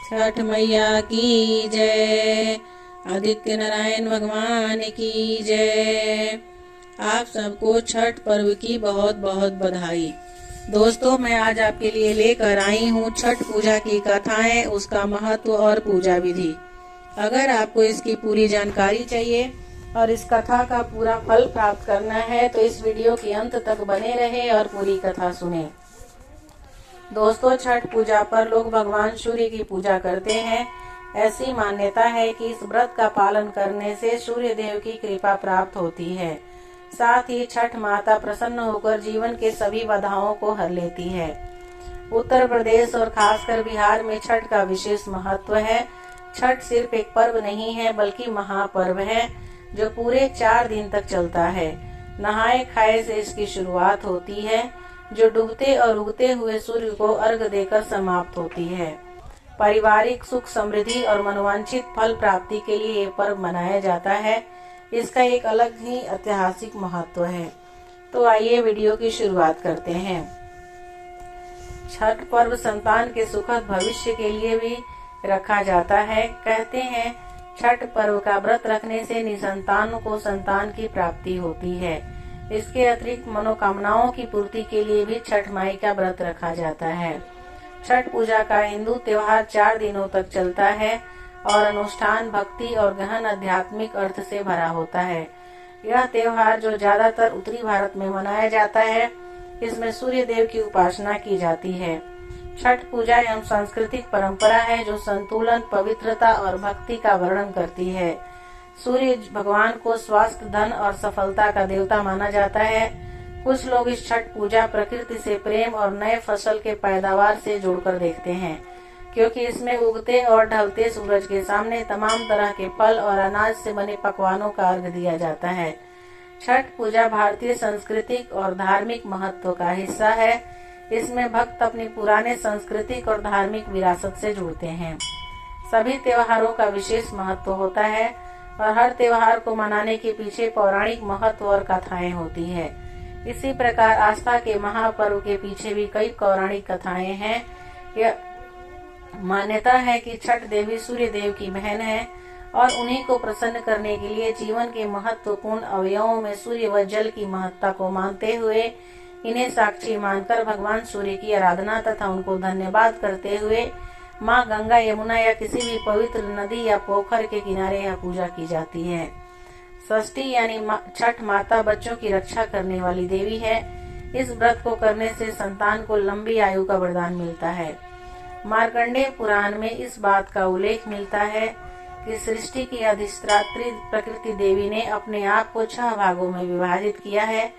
छठ मैया की जय। आदित्य नारायण भगवान की जय। आप सबको छठ पर्व की बहुत बहुत बधाई। दोस्तों, मैं आज आपके लिए लेकर आई हूँ छठ पूजा की कथाएं, उसका महत्व और पूजा विधि। अगर आपको इसकी पूरी जानकारी चाहिए और इस कथा का पूरा फल प्राप्त करना है तो इस वीडियो के अंत तक बने रहे और पूरी कथा सुने। दोस्तों, छठ पूजा पर लोग भगवान सूर्य की पूजा करते हैं। ऐसी मान्यता है कि इस व्रत का पालन करने से सूर्य देव की कृपा प्राप्त होती है। साथ ही छठ माता प्रसन्न होकर जीवन के सभी बाधाओं को हर लेती है। उत्तर प्रदेश और खासकर बिहार में छठ का विशेष महत्व है। छठ सिर्फ एक पर्व नहीं है बल्कि महापर्व है जो पूरे 4 दिन तक चलता है। नहाए खाए से इसकी शुरुआत होती है जो डूबते और उगते हुए सूर्य को अर्घ देकर समाप्त होती है। पारिवारिक सुख समृद्धि और मनोवांछित फल प्राप्ति के लिए ये पर्व मनाया जाता है। इसका एक अलग ही ऐतिहासिक महत्व है। तो आइए वीडियो की शुरुआत करते हैं। छठ पर्व संतान के सुखद भविष्य के लिए भी रखा जाता है। कहते हैं छठ पर्व का व्रत रखने से निसंतानों को संतान की प्राप्ति होती है। इसके अतिरिक्त मनोकामनाओं की पूर्ति के लिए भी छठ माई का व्रत रखा जाता है। छठ पूजा का हिंदू त्योहार 4 दिनों तक चलता है और अनुष्ठान भक्ति और गहन आध्यात्मिक अर्थ से भरा होता है। यह त्योहार जो ज्यादातर उत्तरी भारत में मनाया जाता है, इसमें सूर्य देव की उपासना की जाती है। छठ पूजा एवं सांस्कृतिक परंपरा है जो संतुलन, पवित्रता और भक्ति का वर्णन करती है। सूर्य भगवान को स्वास्थ्य, धन और सफलता का देवता माना जाता है। कुछ लोग इस छठ पूजा प्रकृति से प्रेम और नए फसल के पैदावार से जोड़कर देखते हैं, क्योंकि इसमें उगते और ढलते सूरज के सामने तमाम तरह के फल और अनाज से बने पकवानों का अर्घ दिया जाता है। छठ पूजा भारतीय सांस्कृतिक और धार्मिक महत्व का हिस्सा है। इसमें भक्त अपनी पुराने सांस्कृतिक और धार्मिक विरासत से जुड़ते हैं। सभी त्योहारों का विशेष महत्व होता है और हर त्योहार को मनाने के पीछे पौराणिक महत्व और कथाएं होती है। इसी प्रकार आस्था के महापर्व के पीछे भी कई पौराणिक कथाएं हैं। यह मान्यता है कि छठ देवी सूर्य देव की बहन है और उन्हीं को प्रसन्न करने के लिए जीवन के महत्वपूर्ण अवयवों में सूर्य व जल की महत्ता को मानते हुए इन्हें साक्षी मानकर भगवान सूर्य की आराधना तथा उनको धन्यवाद करते हुए माँ गंगा, यमुना या किसी भी पवित्र नदी या पोखर के किनारे यह पूजा की जाती है। षष्ठी यानी छठ माता बच्चों की रक्षा करने वाली देवी है। इस व्रत को करने से संतान को लंबी आयु का वरदान मिलता है। मार्कंडेय पुराण में इस बात का उल्लेख मिलता है कि सृष्टि की अधिष्ठात्री प्रकृति देवी ने अपने आप को 6 भागों में विभाजित किया है।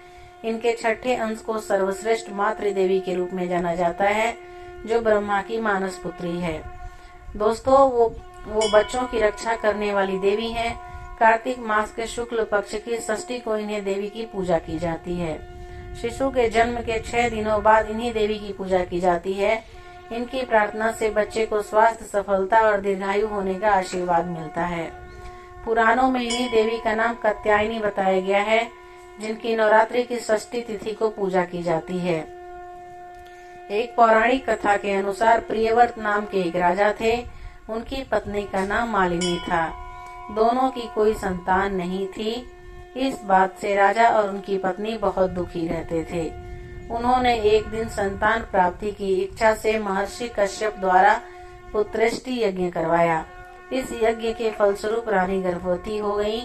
इनके छठे अंश को सर्वश्रेष्ठ मातृ देवी के रूप में जाना जाता है, जो ब्रह्मा की मानस पुत्री है। दोस्तों, वो बच्चों की रक्षा करने वाली देवी हैं। कार्तिक मास के शुक्ल पक्ष की षष्ठी को इन्हें देवी की पूजा की जाती है। शिशु के जन्म के 6 दिनों बाद इन्हीं देवी की पूजा की जाती है। इनकी प्रार्थना से बच्चे को स्वास्थ्य, सफलता और दीर्घायु होने का आशीर्वाद मिलता है। पुराणों में इन्हीं देवी का नाम कात्यायनी बताया गया है, जिनकी नवरात्रि की षष्ठी तिथि को पूजा की जाती है। एक पौराणिक कथा के अनुसार प्रियव्रत नाम के एक राजा थे। उनकी पत्नी का नाम मालिनी था। दोनों की कोई संतान नहीं थी। इस बात से राजा और उनकी पत्नी बहुत दुखी रहते थे। उन्होंने एक दिन संतान प्राप्ति की इच्छा से महर्षि कश्यप द्वारा पुत्रेष्टि यज्ञ करवाया। इस यज्ञ के फलस्वरूप रानी गर्भवती हो गयी।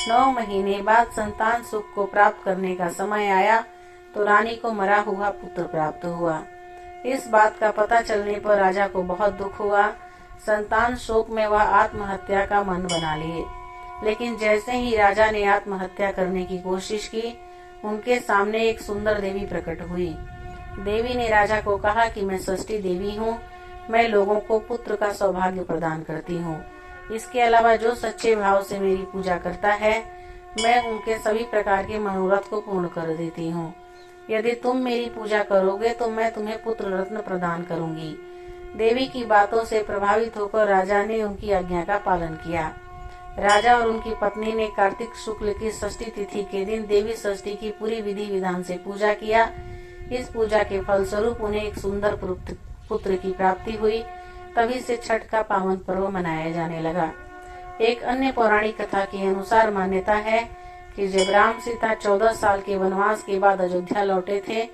9 महीने बाद संतान सुख को प्राप्त करने का समय आया तो रानी को मरा हुआ पुत्र प्राप्त हुआ। इस बात का पता चलने पर राजा को बहुत दुख हुआ। संतान शोक में वह आत्महत्या का मन बना लिए। लेकिन जैसे ही राजा ने आत्महत्या करने की कोशिश की, उनके सामने एक सुंदर देवी प्रकट हुई। देवी ने राजा को कहा कि मैं षष्ठी देवी हूँ। मैं लोगों को पुत्र का सौभाग्य प्रदान करती हूँ। इसके अलावा जो सच्चे भाव से मेरी पूजा करता है, मैं उनके सभी प्रकार के मनोरथ को पूर्ण कर देती हूँ। यदि तुम मेरी पूजा करोगे तो मैं तुम्हें पुत्र रत्न प्रदान करूंगी। देवी की बातों से प्रभावित होकर राजा ने उनकी आज्ञा का पालन किया। राजा और उनकी पत्नी ने कार्तिक शुक्ल की षष्ठी तिथि के दिन देवी षष्ठी की पूरी विधि विधान से पूजा किया। इस पूजा के फलस्वरूप उन्हें एक सुंदर पुत्र की प्राप्ति हुई तभी से छठ का पावन पर्व मनाया जाने लगा। एक अन्य पौराणिक कथा के अनुसार मान्यता है कि जब राम सीता 14 साल के वनवास के बाद अयोध्या लौटे थे,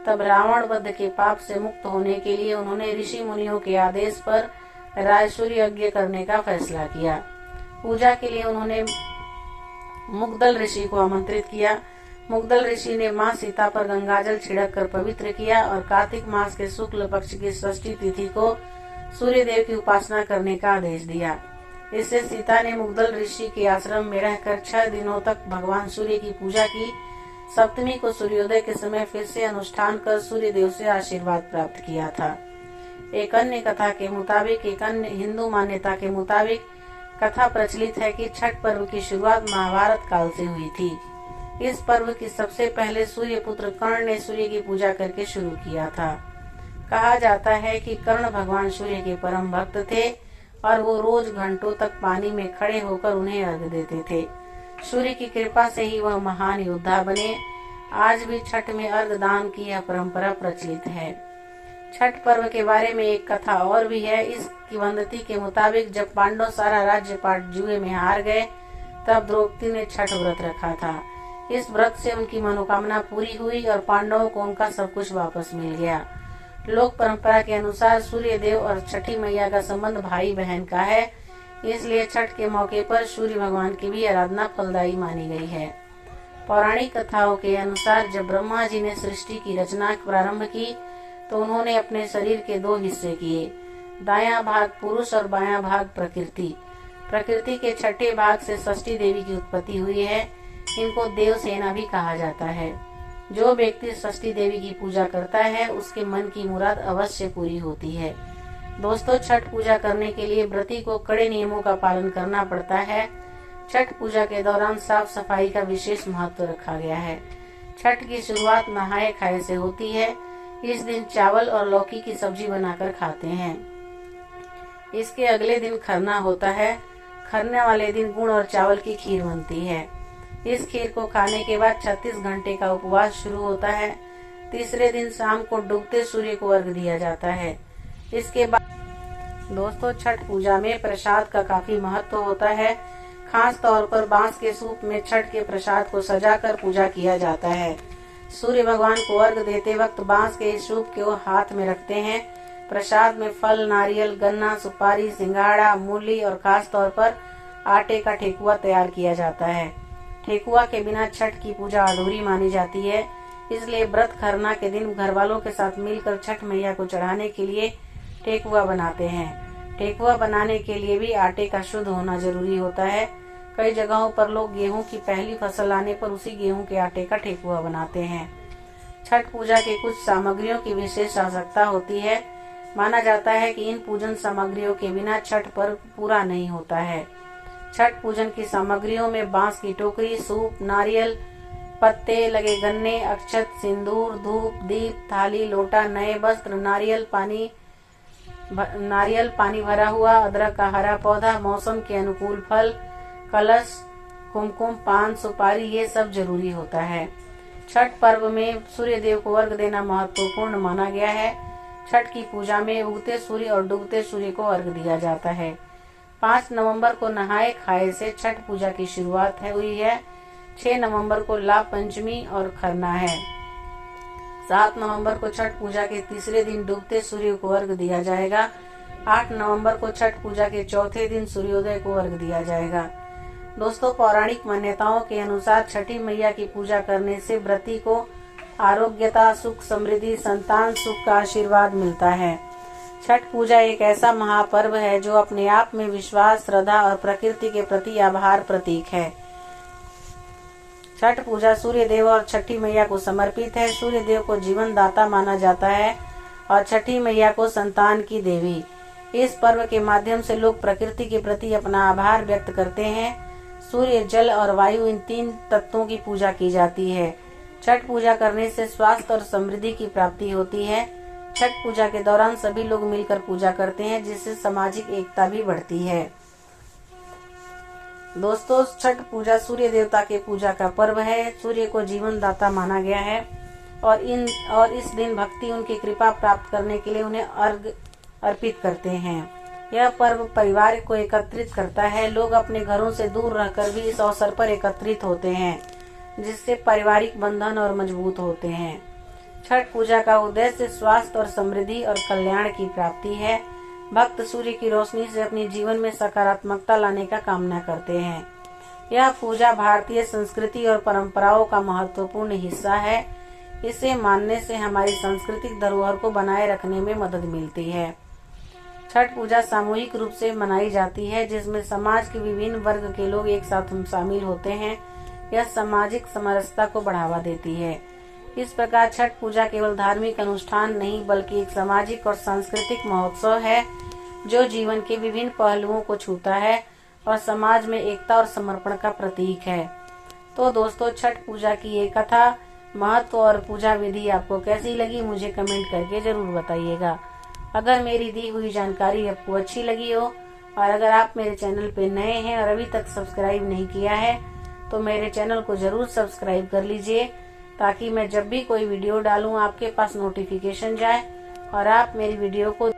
तब रावण वध के पाप से मुक्त होने के लिए उन्होंने ऋषि मुनियों के आदेश पर रायसूर्य यज्ञ करने का फैसला किया। पूजा के लिए उन्होंने मुग्दल ऋषि को आमंत्रित किया। मुग्दल ऋषि ने मां सीता पर गंगाजल छिड़क कर पवित्र किया और कार्तिक मास के शुक्ल पक्ष की षष्ठी तिथि को सूर्य देव की उपासना करने का आदेश दिया। इससे सीता ने मुग्दल ऋषि के आश्रम में रहकर 6 दिनों तक भगवान सूर्य की पूजा की। सप्तमी को सूर्योदय के समय फिर से अनुष्ठान कर सूर्य देव से आशीर्वाद प्राप्त किया था। एक अन्य कथा के मुताबिक, एक अन्य हिंदू मान्यता के मुताबिक कथा प्रचलित है कि छठ पर्व की शुरुआत महाभारत काल से हुई थी। इस पर्व की सबसे पहले सूर्य पुत्र कर्ण ने सूर्य की पूजा करके शुरू किया था। कहा जाता है कि कर्ण भगवान सूर्य के परम भक्त थे और वो रोज घंटों तक पानी में खड़े होकर उन्हें अर्घ देते थे। सूर्य की कृपा से ही वह महान योद्धा बने। आज भी छठ में अर्घ दान की यह परंपरा प्रचलित है। छठ पर्व के बारे में एक कथा और भी है। इस किंवदंती के मुताबिक जब पांडव सारा राज्य पाट जुए में हार गए, तब द्रौपदी ने छठ व्रत रखा था। इस व्रत से उनकी मनोकामना पूरी हुई और पांडवों को उनका सब कुछ वापस मिल गया। लोक परंपरा के अनुसार सूर्य देव और छठी मैया का संबंध भाई बहन का है, इसलिए छठ के मौके पर सूर्य भगवान की भी आराधना फलदायी मानी गई है। पौराणिक कथाओं के अनुसार जब ब्रह्मा जी ने सृष्टि की रचना प्रारंभ की, तो उन्होंने अपने शरीर के 2 हिस्से किए, दायां भाग पुरुष और बायां भाग प्रकृति। प्रकृति के छठे भाग से षष्ठी देवी की उत्पत्ति हुई है। इनको देवसेना भी कहा जाता है। जो व्यक्ति षष्ठी देवी की पूजा करता है, उसके मन की मुराद अवश्य पूरी होती है। दोस्तों, छठ पूजा करने के लिए व्रती को कड़े नियमों का पालन करना पड़ता है। छठ पूजा के दौरान साफ सफाई का विशेष महत्व रखा गया है। छठ की शुरुआत नहाए खाए से होती है। इस दिन चावल और लौकी की सब्जी बनाकर खाते हैं। इसके अगले दिन खरना होता है। खरने वाले दिन गुड़ और चावल की खीर बनती है। इस खीर को खाने के बाद 36 घंटे का उपवास शुरू होता है। तीसरे दिन शाम को डूबते सूर्य को अर्घ दिया जाता है। इसके बाद दोस्तों, छठ पूजा में प्रसाद का काफी महत्व होता है। खास तौर पर बांस के सूप में छठ के प्रसाद को सजाकर पूजा किया जाता है। सूर्य भगवान को अर्घ देते वक्त बांस के इस सूप को हाथ में रखते हैं। प्रसाद में फल, नारियल, गन्ना, सुपारी, सिंघाड़ा, मूली और खास तौर पर आटे का ठेकुआ तैयार किया जाता है। ठेकुआ के बिना छठ की पूजा अधूरी मानी जाती है। इसलिए व्रत खरना के दिन घर वालों के साथ मिलकर छठ मैया को चढ़ाने के लिए ठेकुआ बनाते हैं। ठेकुआ बनाने के लिए भी आटे का शुद्ध होना जरूरी होता है। कई जगहों पर लोग गेहूं की पहली फसल आने पर उसी गेहूं के आटे का ठेकुआ बनाते हैं। छठ पूजा के कुछ सामग्रियों की विशेष आवश्यकता होती है। माना जाता है कि इन पूजन सामग्रियों के बिना छठ पर्व पूरा नहीं होता है। छठ पूजन की सामग्रियों में बांस की टोकरी, सूप, नारियल, पत्ते लगे गन्ने, अक्षत, सिंदूर, धूप, दीप, थाली, लोटा, नए वस्त्र, नारियल पानी भरा हुआ, अदरक का हरा पौधा, मौसम के अनुकूल फल, कलश, कुमकुम, पान, सुपारी, ये सब जरूरी होता है। छठ पर्व में सूर्य देव को अर्घ देना महत्वपूर्ण माना गया है। छठ की पूजा में उगते सूर्य और डूबते सूर्य को अर्घ दिया जाता है। 5 नवंबर को नहाए खाए से छठ पूजा की शुरुआत हुई है। 6 नवंबर को लाभ पंचमी और खरना है। 7 नवंबर को छठ पूजा के तीसरे दिन डूबते सूर्य को अर्घ दिया जाएगा। 8 नवंबर को छठ पूजा के चौथे दिन सूर्योदय को अर्घ दिया जाएगा। दोस्तों, पौराणिक मान्यताओं के अनुसार छठी मैया की पूजा करने से व्रती को आरोग्यता, सुख, समृद्धि, संतान सुख का आशीर्वाद मिलता है। छठ पूजा एक ऐसा महापर्व है जो अपने आप में विश्वास, श्रद्धा और प्रकृति के प्रति आभार प्रतीक है। छठ पूजा सूर्य देव और छठी मैया को समर्पित है। सूर्य देव को जीवन दाता माना जाता है और छठी मैया को संतान की देवी। इस पर्व के माध्यम से लोग प्रकृति के प्रति अपना आभार व्यक्त करते हैं। सूर्य, जल और वायु, इन 3 तत्वों की पूजा की जाती है। छठ पूजा करने से स्वास्थ्य और समृद्धि की प्राप्ति होती है। छठ पूजा के दौरान सभी लोग मिलकर पूजा करते हैं, जिससे सामाजिक एकता भी बढ़ती है। दोस्तों, छठ पूजा सूर्य देवता के पूजा का पर्व है। सूर्य को जीवन दाता माना गया है और इस दिन भक्ति उनकी कृपा प्राप्त करने के लिए उन्हें अर्पित करते हैं। यह पर्व परिवार को एकत्रित करता है। लोग अपने घरों से दूर रहकर भी इस अवसर पर एकत्रित होते हैं, जिससे पारिवारिक बंधन और मजबूत होते हैं। छठ पूजा का उद्देश्य स्वास्थ्य और समृद्धि और कल्याण की प्राप्ति है। भक्त सूर्य की रोशनी से अपने जीवन में सकारात्मकता लाने का कामना करते हैं। यह पूजा भारतीय संस्कृति और परंपराओं का महत्वपूर्ण हिस्सा है। इसे मानने से हमारी सांस्कृतिक धरोहर को बनाए रखने में मदद मिलती है। छठ पूजा सामूहिक रूप से मनाई जाती है, जिसमें समाज के विभिन्न वर्ग के लोग एक साथ शामिल होते हैं। यह सामाजिक समरसता को बढ़ावा देती है। इस प्रकार छठ पूजा केवल धार्मिक अनुष्ठान नहीं, बल्कि एक सामाजिक और सांस्कृतिक महोत्सव है, जो जीवन के विभिन्न पहलुओं को छूता है और समाज में एकता और समर्पण का प्रतीक है। तो दोस्तों, छठ पूजा की ये कथा, महत्व और पूजा विधि आपको कैसी लगी, मुझे कमेंट करके जरूर बताइएगा। अगर मेरी दी हुई जानकारी आपको अच्छी लगी हो और अगर आप मेरे चैनल पे नए हैं और अभी तक सब्सक्राइब नहीं किया है, तो मेरे चैनल को जरूर सब्सक्राइब कर लीजिए, ताकि मैं जब भी कोई वीडियो डालूं आपके पास नोटिफिकेशन जाए और आप मेरी वीडियो को